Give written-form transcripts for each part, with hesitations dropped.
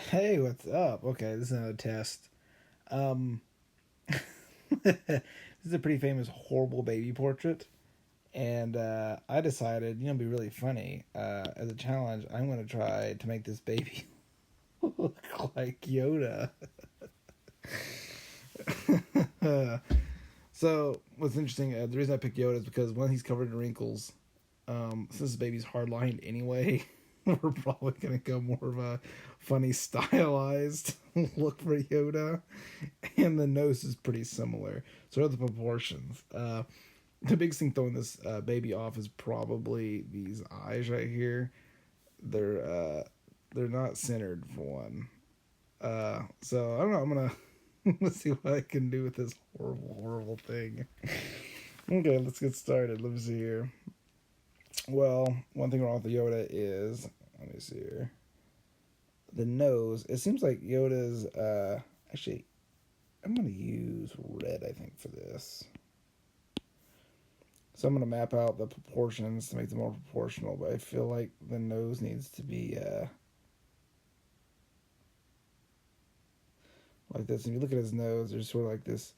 Hey, what's up? Okay, this is another test. Um, this is a pretty famous horrible baby portrait, and I decided, it'd be really funny. As a challenge, I'm going to try to make this baby look like Yoda. So, what's interesting, the reason I picked Yoda is because one, he's covered in wrinkles. Since this baby's hard lined anyway, we're probably gonna go more of a funny stylized look for Yoda, and the nose is pretty similar. So are the proportions. The biggest thing throwing this baby off is probably these eyes right here. They're uh, they're not centered for one. So I don't know. I'm gonna let's see what I can do with this horrible thing. Okay, let's get started. Let me see here. Well, one thing wrong with the Yoda is, let me see here, the nose. It seems like Yoda's, actually, I'm going to use red, I think, for this. So I'm going to map out the proportions to make them more proportional, but I feel like the nose needs to be, like this. If you look at his nose, there's sort of like this,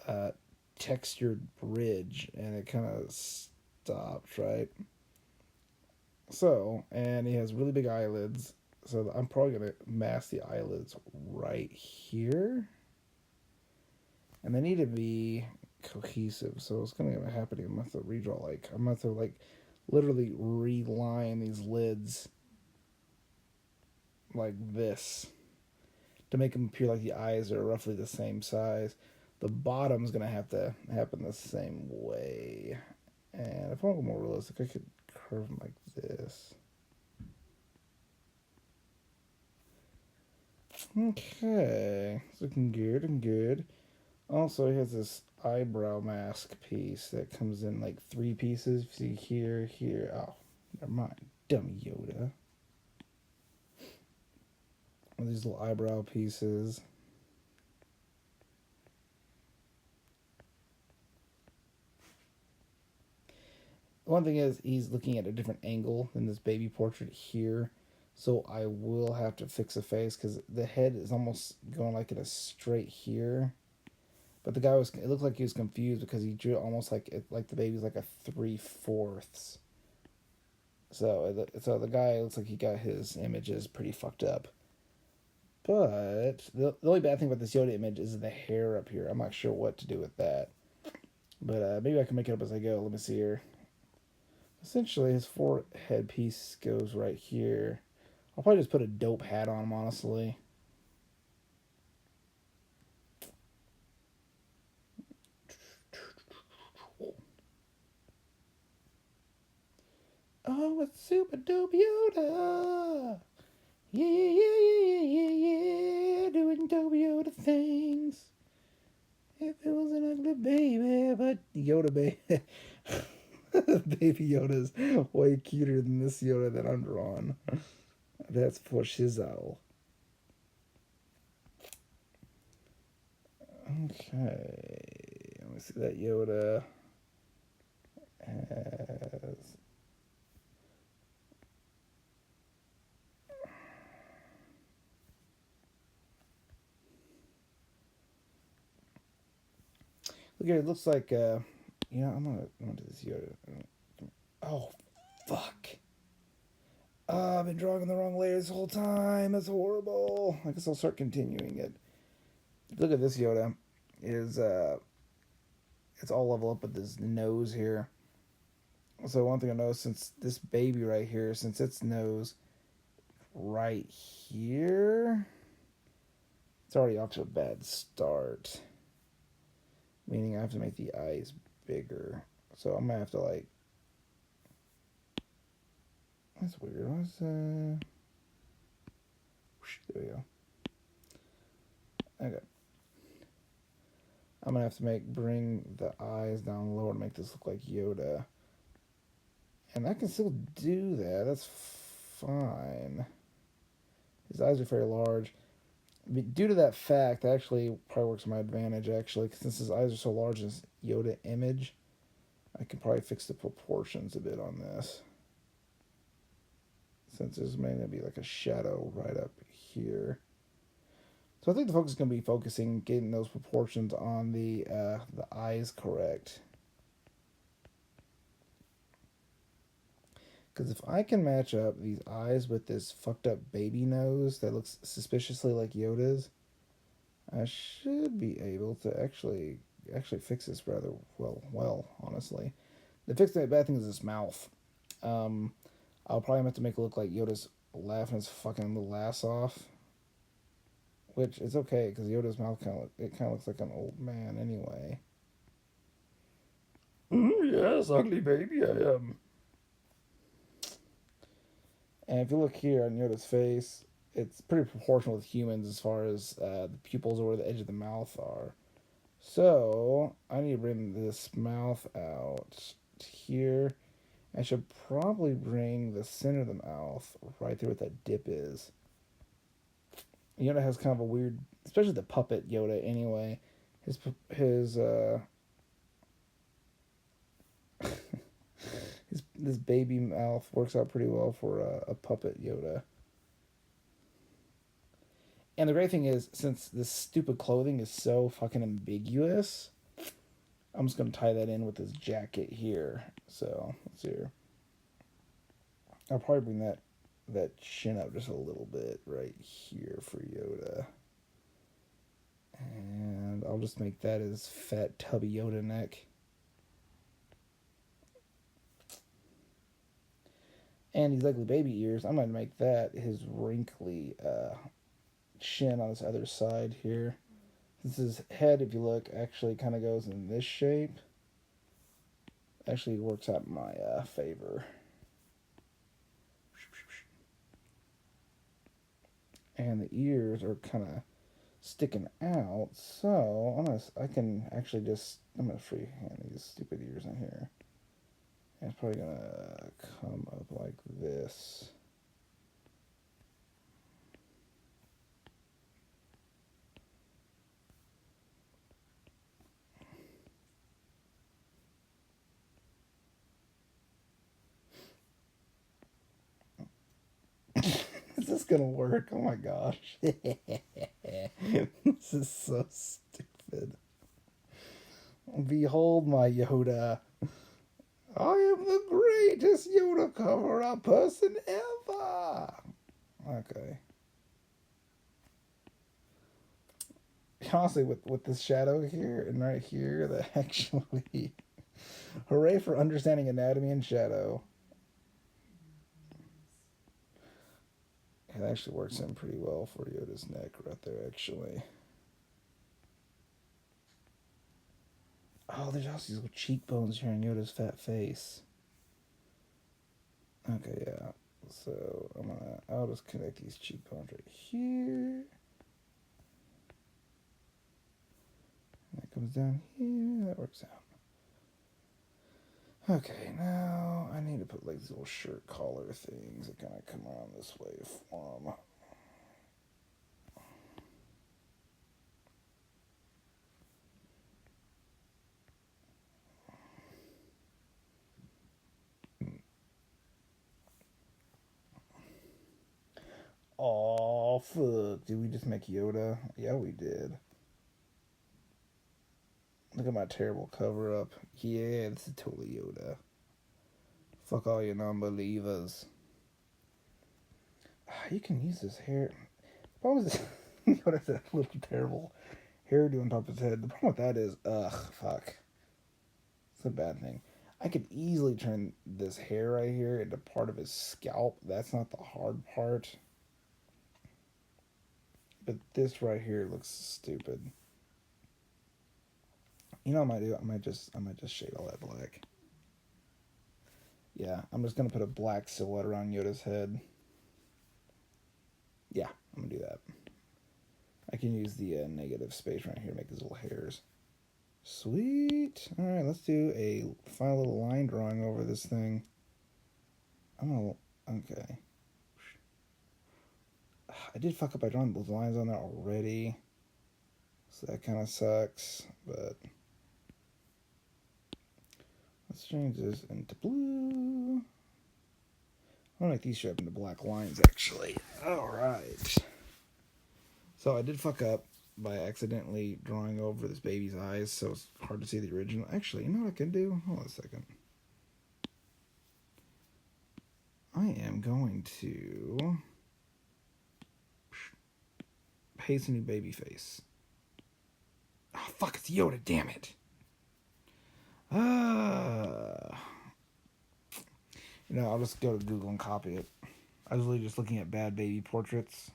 uh, textured bridge, and it kind of stops, right? So, and he has really big eyelids. So I'm probably going to mask the eyelids right here. And they need to be cohesive. So it's going to happen. I'm going to have to redraw, like, I'm going to have to, like, literally reline these lids like this to make them appear like the eyes are roughly the same size. The bottom's going to have to happen the same way. And if I want to go more realistic, I could curve them like this. Okay, it's looking good and good. Also, he has this eyebrow mask piece that comes in like three pieces. See here, here. Oh, never mind. Dumb Yoda. These little eyebrow pieces. One thing is, he's looking at a different angle than this baby portrait here. So I will have to fix the face because the head is almost going like in a straight here. But the guy was, it looked like he was confused because he drew almost like like the baby's like a 3/4. So the guy looks like he got his images pretty fucked up. But the only bad thing about this Yoda image is the hair up here. I'm not sure what to do with that. But maybe I can make it up as I go. Let me see here. Essentially, his forehead piece goes right here. I'll probably just put a dope hat on him, honestly. Oh, it's super dope Yoda! Yeah, yeah, yeah, yeah, yeah, yeah, yeah, doing dope Yoda things. If it was an ugly baby, but Yoda baby. Baby Yoda's way cuter than this Yoda that I'm drawing. That's for shizzle. Okay, let me see that Yoda has. Look at it. It looks like I'm gonna do this Yoda. Oh, fuck! I've been drawing the wrong layer this whole time. That's horrible. I guess I'll start continuing it. Look at this Yoda. Is it's all level up with his nose here. So one thing I noticed, since this baby right here, since its nose right here, it's already off to a bad start. Meaning I have to make the eyes bigger. So I'm gonna have to like. That's weird. What's there we go. Okay. I'm gonna have to bring the eyes down lower to make this look like Yoda. And I can still do that. That's fine. His eyes are very large. Due to that fact, that actually probably works to my advantage, actually, because since his eyes are so large in this Yoda image, I can probably fix the proportions a bit on this. since there's going to be like a shadow right up here. So I think the focus is going to be focusing, getting those proportions on the eyes correct. Because if I can match up these eyes with this fucked up baby nose that looks suspiciously like Yoda's, I should be able to actually fix this rather well, honestly. The bad thing is this mouth. I'll probably have to make it look like Yoda's laughing his fucking little ass off. Which is okay, because Yoda's mouth kind of looks like an old man anyway. Yes, ugly baby, I am. And if you look here on Yoda's face, it's pretty proportional with humans as far as the pupils or where the edge of the mouth are. So, I need to bring this mouth out here. I should probably bring the center of the mouth right there where that dip is. Yoda has kind of a weird, especially the puppet Yoda anyway. His this baby mouth works out pretty well for a puppet Yoda. And the great thing is, since this stupid clothing is so fucking ambiguous, I'm just going to tie that in with this jacket here. So, let's see here. I'll probably bring that chin up just a little bit right here for Yoda. And I'll just make that his fat, tubby Yoda neck. And these ugly baby ears, I'm going to make that his wrinkly chin on this other side here. Since his head, if you look, actually kind of goes in this shape. Actually works out in my favor. And the ears are kind of sticking out, so I can actually just, I'm going to freehand these stupid ears in here. And it's probably going to come up like this. Is this gonna work? Oh my gosh. This is so stupid. Behold my Yoda. I am the greatest Yoda cover-up person ever. Okay. Honestly, with this shadow here and right here, that actually... Hooray for understanding anatomy and shadow. It actually works in pretty well for Yoda's neck right there, actually. Oh, there's also these little cheekbones here on Yoda's fat face. Okay, yeah. So I'll just connect these cheekbones right here. And that comes down here. That works out. Okay, now I need to put like these little shirt collar things that kind of come around this way for them. Oh, fuck. Did we just make Yoda? Yeah, we did. Look at my terrible cover up. Yeah, this is totally Yoda. Fuck all you non-believers. You can use this hair. The problem is Yoda's a little terrible hairdo on top of his head. The problem with that is, fuck. It's a bad thing. I could easily turn this hair right here into part of his scalp. That's not the hard part. But this right here looks stupid. You know what I might do? I might just shade all that black. Yeah, I'm just gonna put a black silhouette around Yoda's head. Yeah, I'm gonna do that. I can use the negative space right here to make these little hairs. Sweet. All right, let's do a final little line drawing over this thing. Okay. I did fuck up by drawing those lines on there already. So that kind of sucks, but let's change this into blue. I like these straight up into black lines, actually. Alright. So I did fuck up by accidentally drawing over this baby's eyes, so it's hard to see the original. Actually, you know what I can do? Hold on a second. I am going to paste a new baby face. Oh, fuck, it's Yoda, damn it. You know, I'll just go to Google and copy it. I was really just looking at bad baby portraits.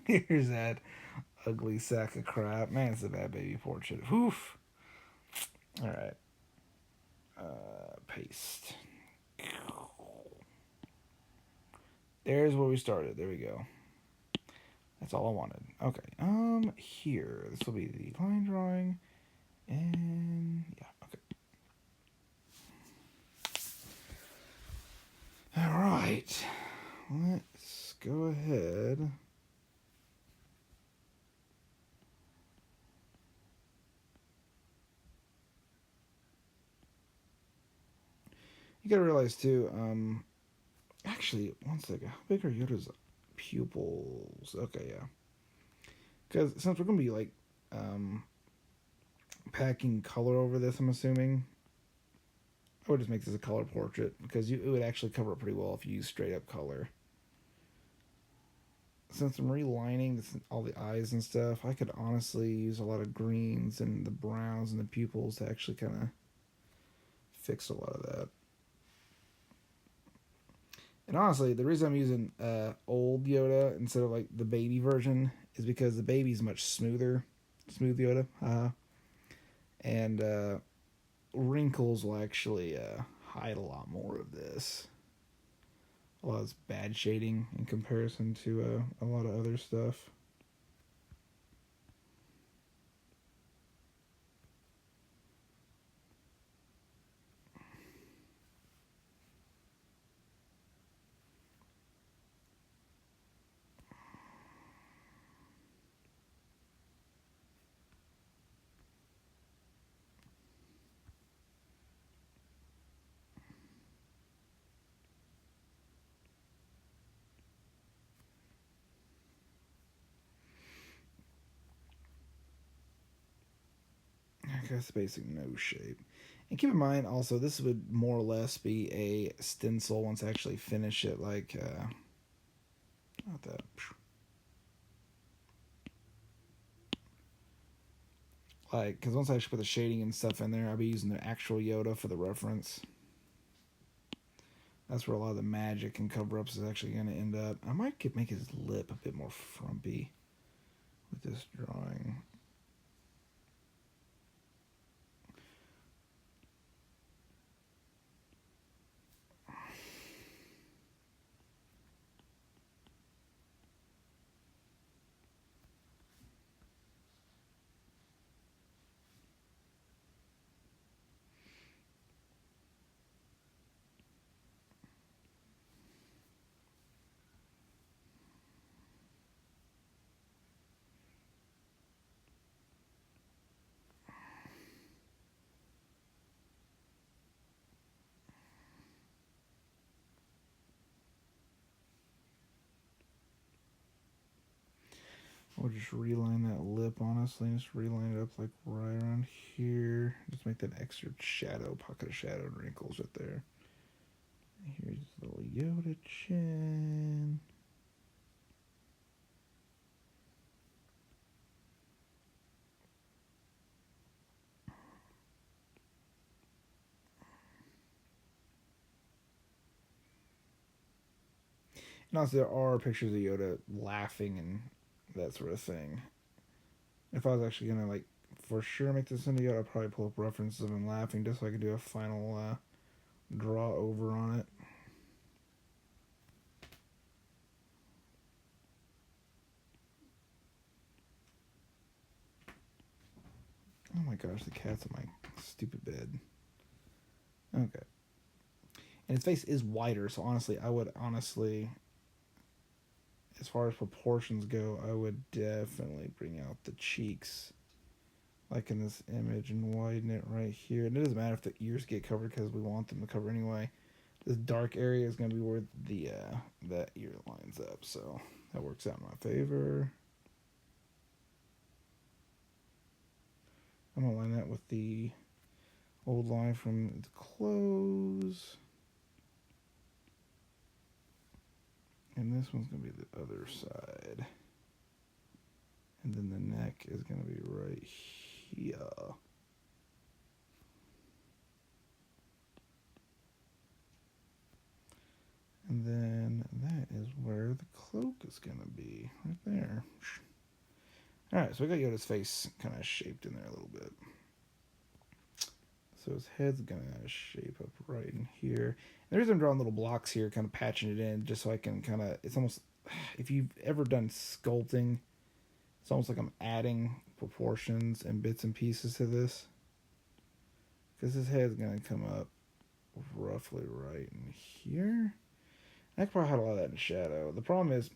Here's that ugly sack of crap. Man, it's a bad baby portrait. Oof. Alright. Paste. There's where we started. There we go. That's all I wanted. Okay. Here. This will be the line drawing. And yeah, okay. Alright. Let's go ahead. You gotta realize too, actually, one second. How big are Yoda's pupils? Okay, yeah. Because since we're gonna be like, packing color over this, I'm assuming, I would just make this a color portrait because it would actually cover it pretty well if you use straight up color. Since I'm relining all the eyes and stuff, I could honestly use a lot of greens and the browns and the pupils to actually kind of fix a lot of that. And honestly, the reason I'm using old Yoda instead of like the baby version is because the baby's much smoother. Smooth Yoda. And wrinkles will actually hide a lot more of this. A lot of this bad shading in comparison to a lot of other stuff. I guess basic nose shape. And keep in mind also, this would more or less be a stencil once I actually finish it, like, not that. Like, because once I actually put the shading and stuff in there, I'll be using the actual Yoda for the reference. That's where a lot of the magic and cover-ups is actually going to end up. I might make his lip a bit more frumpy with this drawing. I'll just reline that lip, honestly, and just reline it up like right around here. Just make that extra shadow, pocket of shadow and wrinkles right there. Here's the little Yoda chin. And also, there are pictures of Yoda laughing and that sort of thing. If I was actually gonna like for sure make this into Yoda, I'd probably pull up references of him laughing just so I could do a final draw over on it. Oh my gosh, the cat's in my stupid bed. Okay. And his face is wider, so honestly, as far as proportions go, I would definitely bring out the cheeks like in this image, and widen it right here. And it doesn't matter if the ears get covered because we want them to cover anyway. This dark area is going to be where the that ear lines up, so that works out in my favor. I'm going to line that with the old line from the clothes. And this one's going to be the other side. And then the neck is going to be right here. And then that is where the cloak is going to be, right there. Alright, so we got Yoda's face kind of shaped in there a little bit. So his head's going to shape up right in here. And the reason I'm drawing little blocks here, kind of patching it in, just so I can kind of, it's almost, if you've ever done sculpting, it's almost like I'm adding proportions and bits and pieces to this. Because his head's going to come up roughly right in here. I could probably hide a lot of that in shadow. The problem is,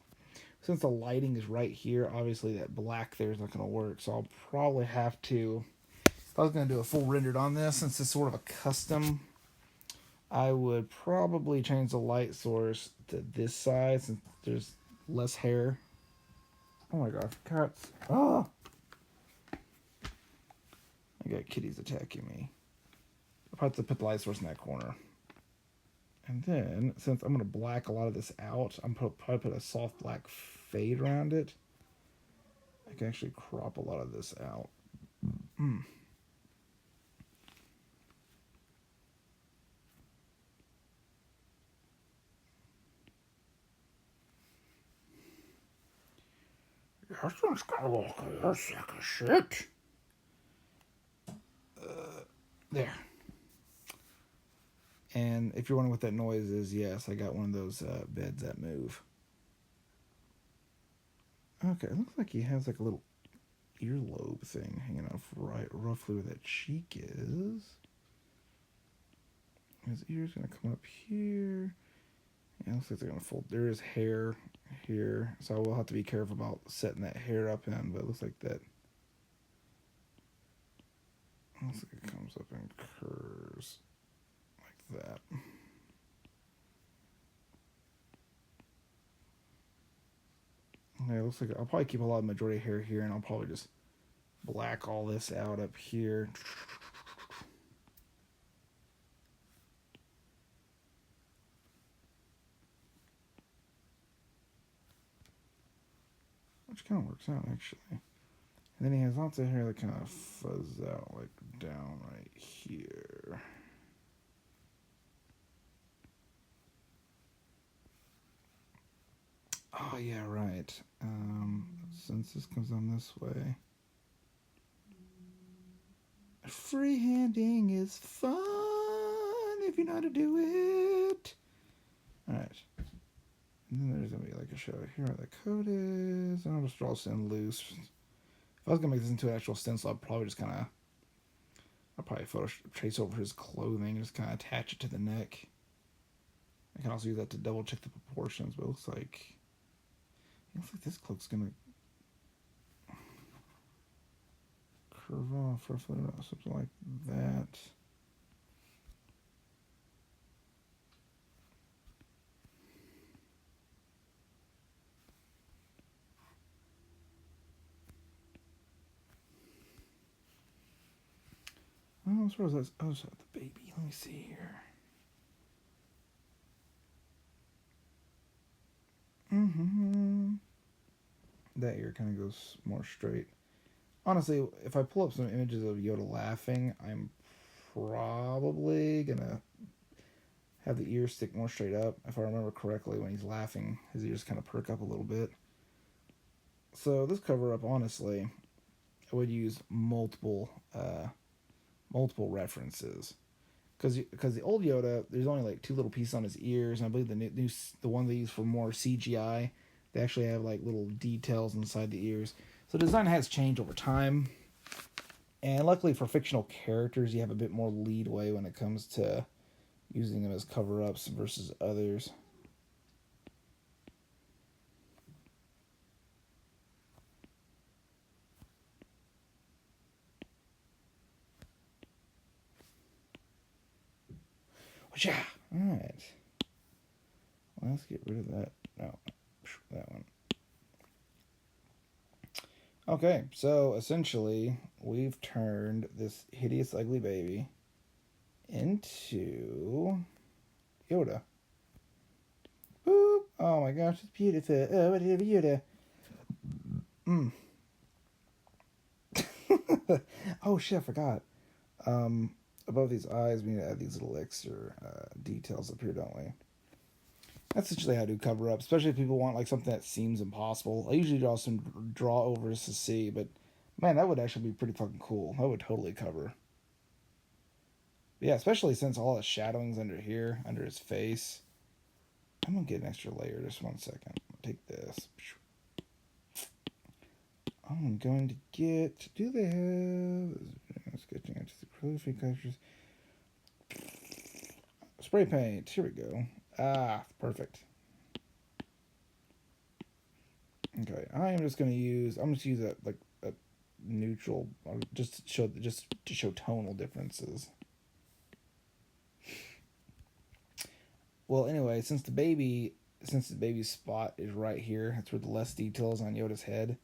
since the lighting is right here, obviously that black there is not going to work. So I'll probably have to, if I was going to do a full rendered on this, since it's sort of a custom, I would probably change the light source to this side since there's less hair. Oh my god, cats. Oh! I got kitties attacking me. I'll have to put the light source in that corner. And then, since I'm going to black a lot of this out, I'm going to probably put a soft black fade around it. I can actually crop a lot of this out. That's Skywalker, you're sick of shit. There. And if you're wondering what that noise is, yes, I got one of those beds that move. Okay, it looks like he has like a little earlobe thing hanging off right roughly where that cheek is. His ear's going to come up here. Yeah, looks like they're going to fold. There is hair here, so I will have to be careful about setting that hair up in, but it looks like that. Looks like it comes up and curves like that. Yeah, it looks like I'll probably keep a lot of majority of hair here, and I'll probably just black all this out up here. Which kind of works out, actually. And then he has lots of hair that kind of fuzz out, like down right here. Oh, yeah, right. Since this comes on this way. Freehanding is fun if you know how to do it. Alright. And then there's going to be like a shadow here where the coat is. And I'll just draw this in loose. If I was going to make this into an actual stencil, I'd probably just kind of, I'll probably trace over his clothing, just kind of attach it to the neck. I can also use that to double check the proportions, but it looks like this cloak's going to curve off roughly, something like that. Oh, as far as that's other side of the baby, let me see here. That ear kind of goes more straight. Honestly, if I pull up some images of Yoda laughing, I'm probably gonna have the ears stick more straight up. If I remember correctly, when he's laughing, his ears kind of perk up a little bit. So this cover up, honestly, I would use multiple references, because the old Yoda, there's only like 2 little pieces on his ears, and I believe the one they use for more CGI, they actually have like little details inside the ears. So the design has changed over time, and luckily for fictional characters, you have a bit more leadway when it comes to using them as cover-ups versus others. Yeah. All right. Let's get rid of that. No, that one. Okay, so essentially, we've turned this hideous, ugly baby into Yoda. Boop! Oh my gosh, it's beautiful. Oh, what a Yoda. Mm. Oh shit, I forgot. Um, Above these eyes, we need to add these little extra details up here, don't we? That's essentially how I do cover up, especially if people want like something that seems impossible. I usually draw overs to see, but man, that would actually be pretty fucking cool. That would totally cover. But yeah, especially since all the shadowing's under here, under his face. I'm gonna get an extra layer. Just 1 second. Take this. I'm going to get. Do they have sketching into the prolific colors? Spray paint. Here we go. Ah, perfect. Okay, I'm just gonna use. I'm just use a neutral, just to show tonal differences. Well, anyway, since the baby's spot is right here, that's where the less details on Yoda's head.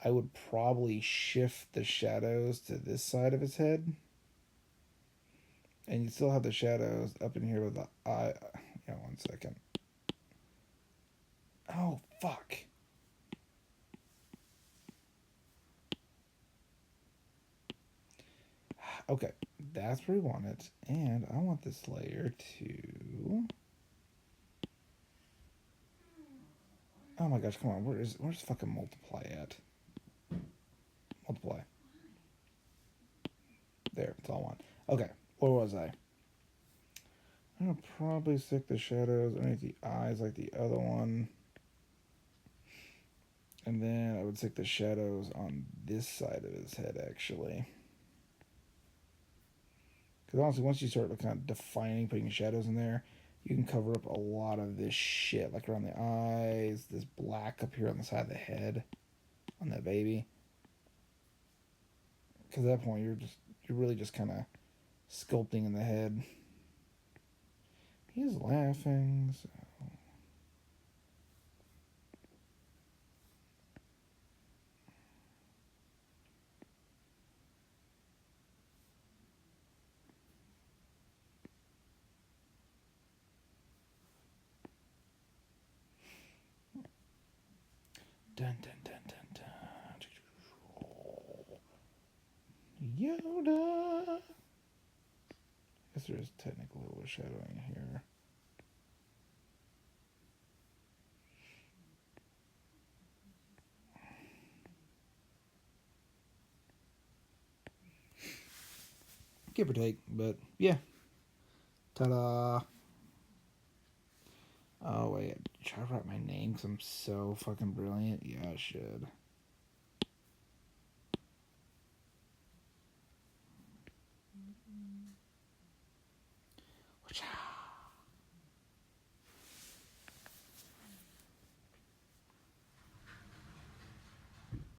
I would probably shift the shadows to this side of his head, and you still have the shadows up in here with the eye. Yeah, 1 second. Oh fuck. Okay, that's where we want it, and I want this layer to. Oh my gosh, come on, where's fucking multiply at? Multiply. There, it's all one. Okay, where was I? I'm gonna probably stick the shadows underneath the eyes like the other one. And then I would stick the shadows on this side of his head, actually. Because honestly, once you start kind of defining, putting shadows in there, you can cover up a lot of this shit, like around the eyes, this black up here on the side of the head, on that baby. Because at that point, you're really just kind of sculpting in the head. He's laughing, so. Dun dun dun dun dun. Yoda. I guess there's technically a little shadowing here. Give or take, but yeah. Ta-da. Oh, wait. Should I write my name because I'm so fucking brilliant? Yeah, I should.